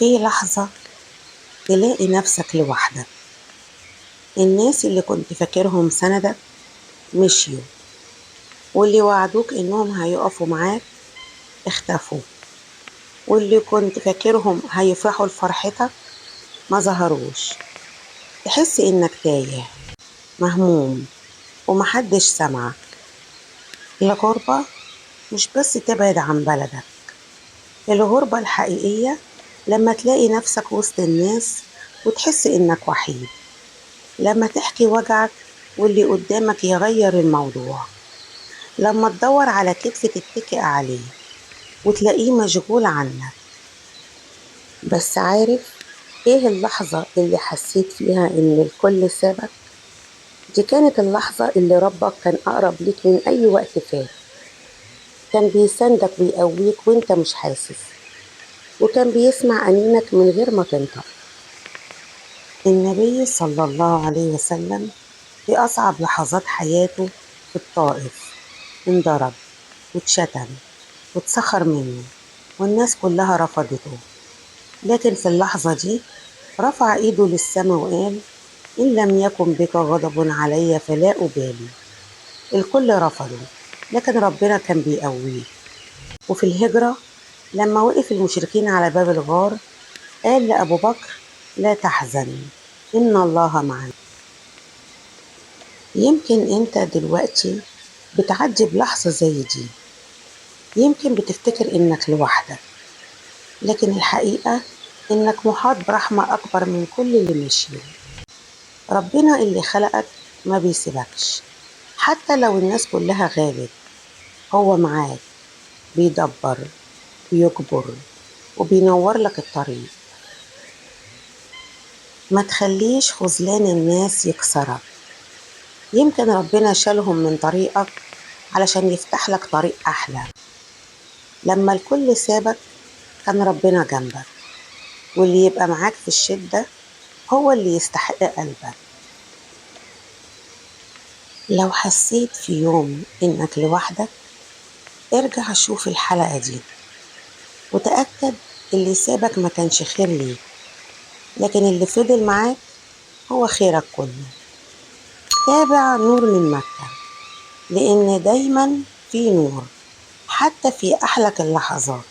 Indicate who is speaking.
Speaker 1: في لحظة تلاقي نفسك لوحدك. الناس اللي كنت فاكرهم سندك مشيوا، واللي وعدوك إنهم هيقفوا معاك اختفوا، واللي كنت فاكرهم هيفرحوا لفرحتك ما ظهروش. تحس إنك تايه مهموم ومحدش سمعك. الغربة مش بس تبعد عن بلدك، الغربة الحقيقية لما تلاقي نفسك وسط الناس وتحس إنك وحيد، لما تحكي وجعك واللي قدامك يغير الموضوع، لما تدور على كتف تتكئ عليه وتلاقيه مشغول عنك. بس عارف ايه اللحظة اللي حسيت فيها ان الكل سابك؟ دي كانت اللحظة اللي ربك كان اقرب ليك من اي وقت فات، كان بيساندك ويقويك وانت مش حاسس، وكان بيسمع انينك من غير ما تنطق. النبي صلى الله عليه وسلم في اصعب لحظات حياته في الطائف انضرب واتشتم واتسخر منه، والناس كلها رفضته. لكن في اللحظة دي رفع ايده للسماء وقال: إن لم يكن بك غضب علي فلا أبالي. الكل رفضه، لكن ربنا كان بيقويه. وفي الهجرة لما وقف المشركين على باب الغار قال لأبو بكر: لا تحزن، إن الله معنا. يمكن أنت دلوقتي بتعدي بلحظة زي دي، يمكن بتفتكر إنك لوحدك، لكن الحقيقة إنك محاط برحمة أكبر من كل اللي مشيوا. ربنا اللي خلقك ما بيسيبكش، حتى لو الناس كلها غابت هو معاك، بيدبر بيجبر وبينور لك الطريق. ما تخليش خذلان الناس يكسرك، يمكن ربنا شالهم من طريقك علشان يفتح لك طريق أحلى. لما الكل سابك كان ربنا جنبك، واللي يبقى معاك في الشدة هو اللي يستحق قلبك. لو حسيت في يوم إنك لوحدك ارجع شوف الحلقة دي وتأكد اللي سابك ما كانش خير ليك، لكن اللي فضل معاك هو خيرك كله. تابع نور من مكة، لأن دايما في نور حتى في أحلك اللحظات.